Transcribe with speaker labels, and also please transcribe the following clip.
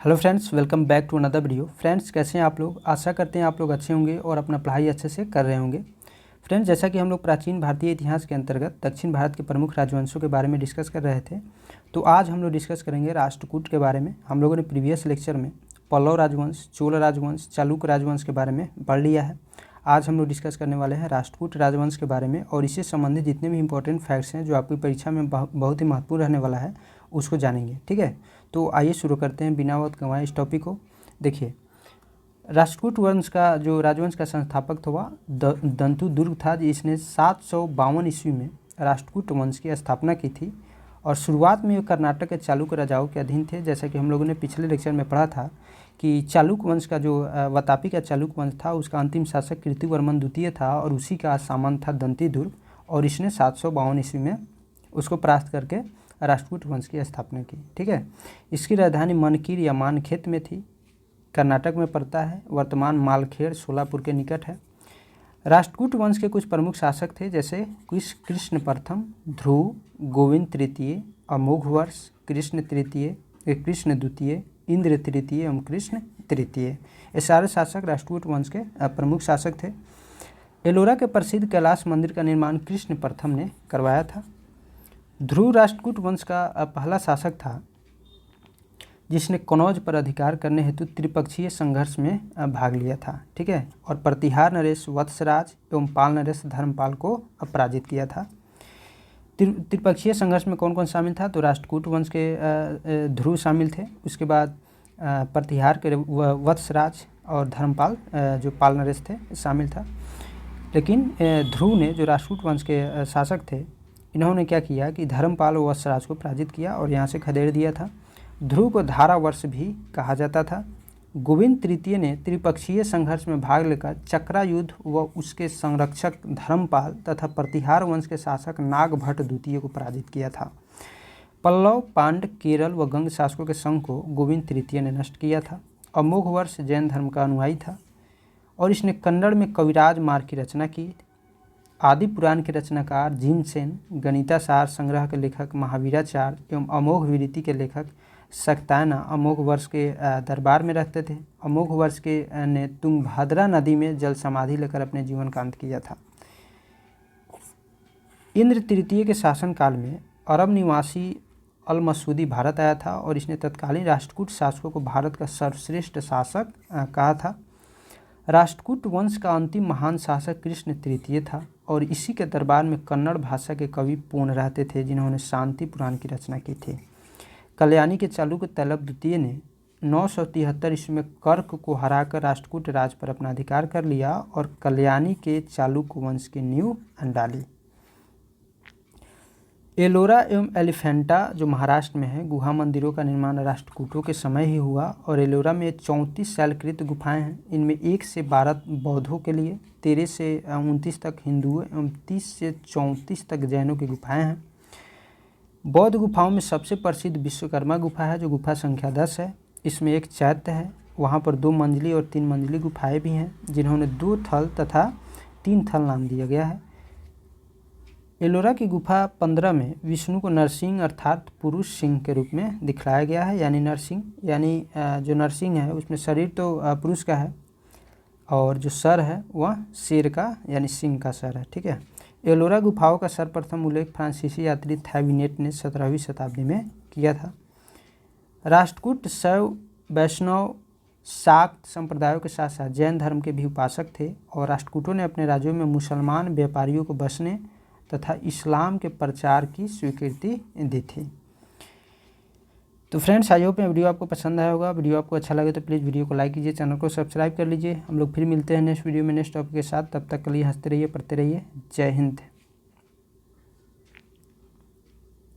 Speaker 1: Hello friends, welcome back to another video. Friends, कैसे हैं आप लोग? आशा करते हैं आप लोग अच्छे होंगे और अपना पढ़ाई अच्छे से कर रहे होंगे। फ्रेंड्स, जैसा कि हम लोग प्राचीन भारतीय इतिहास के अंतर्गत दक्षिण भारत के प्रमुख राजवंशों के बारे में डिस्कस कर रहे थे, तो आज हम लोग डिस्कस करेंगे राष्ट्रकूट के बारे में। हम लोगों ने प्रीवियस लेक्चर में पल्लव राजवंश, चोल राजवंश, चालुक्य राजवंश के बारे में पढ़ लिया है। आज हम लोग डिस्कस करने वाले हैं राष्ट्रकूट राजवंश के बारे में, और इससे संबंधित जितने भी इंपॉर्टेंट फैक्ट्स हैं जो आपकी परीक्षा में बहुत ही महत्वपूर्ण रहने वाला है, उसको जानेंगे। ठीक है, तो आइए शुरू करते हैं बिना वक्त गंवाए इस टॉपिक को। देखिए, राष्ट्रकूट वंश का जो राजवंश का संस्थापक था वह दंतु दुर्ग था, जिसने 752 ईस्वी में राष्ट्रकूट वंश की स्थापना की थी। और शुरुआत में ये कर्नाटक के चालुक्य राजाओं के अधीन थे। जैसा कि हम लोगों ने पिछले लेक्चर में पढ़ा था कि चालुक्य वंश का जो वातापी का चालुक्य वंश था, उसका अंतिम शासक कीर्तिवर्मन द्वितीय था और उसी का सामंत था दंती दुर्ग, और इसने 752 ईस्वी में उसको परास्त करके राष्ट्रकूट वंश की स्थापना की। ठीक है, इसकी राजधानी मनकीर या मानखेत में थी, कर्नाटक में पड़ता है। वर्तमान मालखेड़ सोलापुर के निकट है। राष्ट्रकूट वंश के कुछ प्रमुख शासक थे, जैसे कृष्ण प्रथम, ध्रुव, गोविंद तृतीय, अमोघवर्ष, कृष्ण तृतीय, कृष्ण द्वितीय, इंद्र तृतीय एवं कृष्ण तृतीय। ये सारे शासक राष्ट्रकूट वंश के प्रमुख शासक थे। एलोरा के प्रसिद्ध कैलाश मंदिर का निर्माण कृष्ण प्रथम ने करवाया था। ध्रुव राष्ट्रकूट वंश का पहला शासक था जिसने कनौज पर अधिकार करने हेतु त्रिपक्षीय संघर्ष में भाग लिया था। ठीक है, और प्रतिहार नरेश वत्सराज एवं पाल नरेश धर्मपाल को पराजित किया था। त्रिपक्षीय संघर्ष में कौन कौन शामिल था? तो राष्ट्रकूट वंश के ध्रुव शामिल थे, उसके बाद प्रतिहार के वत्सराज और धर्मपाल जो पाल नरेश थे शामिल था। लेकिन ध्रुव ने, जो राष्ट्रकूट वंश के शासक थे, इन्होंने क्या किया कि धर्मपाल और वत्सराज को पराजित किया और यहाँ से खदेड़ दिया था। ध्रुव को धारावर्ष भी कहा जाता था। गोविंद तृतीय ने त्रिपक्षीय संघर्ष में भाग लेकर चक्रा युद्ध व उसके संरक्षक धर्मपाल तथा प्रतिहार वंश के शासक नागभट्ट द्वितीय को पराजित किया था। पल्लव, पांड, केरल व गंग शासकों के संघ को गोविंद तृतीय ने नष्ट किया था। अमोघवर्ष जैन धर्म का अनुयायी था और इसने कन्नड़ में कविराज मार्ग की रचना की। आदि पुराण के रचनाकार जिनसेन, गणितासार संग्रह के लेखक महावीराचार्य एवं अमोघ विरिति के लेखक सक्तायना अमोघ वर्ष के दरबार में रहते थे। अमोघ वर्ष के ने तुंगभद्रा नदी में जल समाधि लेकर अपने जीवन का अंत किया था। इंद्र तृतीय के शासनकाल में अरब निवासी अल मसूदी भारत आया था और इसने तत्कालीन राष्ट्रकूट शासकों को भारत का सर्वश्रेष्ठ शासक कहा था। राष्ट्रकूट वंश का अंतिम महान शासक कृष्ण तृतीय था और इसी के दरबार में कन्नड़ भाषा के कवि पूर्ण रहते थे, जिन्होंने शांति पुराण की रचना की थी। कल्याणी के चालुक्य तैलप द्वितीय ने 973 ईस्वी में कर्क को हराकर राष्ट्रकूट राज पर अपना अधिकार कर लिया और कल्याणी के चालुक्य वंश की नींव डाली। एलोरा एवं एलिफेंटा जो महाराष्ट्र में है, गुहा मंदिरों का निर्माण राष्ट्रकूटों के समय ही हुआ और एलोरा में 34 शैलकृत गुफाएं हैं। इनमें 1 से 12 बौद्धों के लिए, 13 से 29 तक हिंदुओं एवं 30 से 34 तक जैनों की गुफाएं हैं। बौद्ध गुफाओं में सबसे प्रसिद्ध विश्वकर्मा गुफा है, जो गुफा संख्या 10 है। इसमें एक चैत्य है, वहाँ पर 2 मंजिली और 3 मंजिली गुफाएं भी हैं, जिन्होंने 2 थल तथा 3 थल नाम दिया गया है। एलोरा की गुफा 15 में विष्णु को नरसिंह अर्थात पुरुष सिंह के रूप में दिखलाया गया है, यानी नरसिंह, यानी जो नरसिंह है उसमें शरीर तो पुरुष का है और जो सर है वह शेर का यानी सिंह का सर है। ठीक है, एलोरा गुफाओं का सर्वप्रथम उल्लेख फ्रांसीसी यात्री थैविनेट ने 17वीं शताब्दी में किया था। राष्ट्रकूट शैव, वैष्णव, शाक्त संप्रदायों के साथ साथ जैन धर्म के भी उपासक थे और राष्ट्रकूटों ने अपने राज्यों में मुसलमान व्यापारियों को बसने तथा इस्लाम के प्रचार की स्वीकृति दी थी। तो फ्रेंड्स, आई होप वीडियो आपको पसंद आया होगा। वीडियो आपको अच्छा लगे तो प्लीज़ वीडियो को लाइक कीजिए, चैनल को सब्सक्राइब कर लीजिए। हम लोग फिर मिलते हैं नेक्स्ट वीडियो में नेक्स्ट टॉपिक के साथ। तब तक के लिए हंसते रहिए, पढ़ते रहिए। जय हिंद।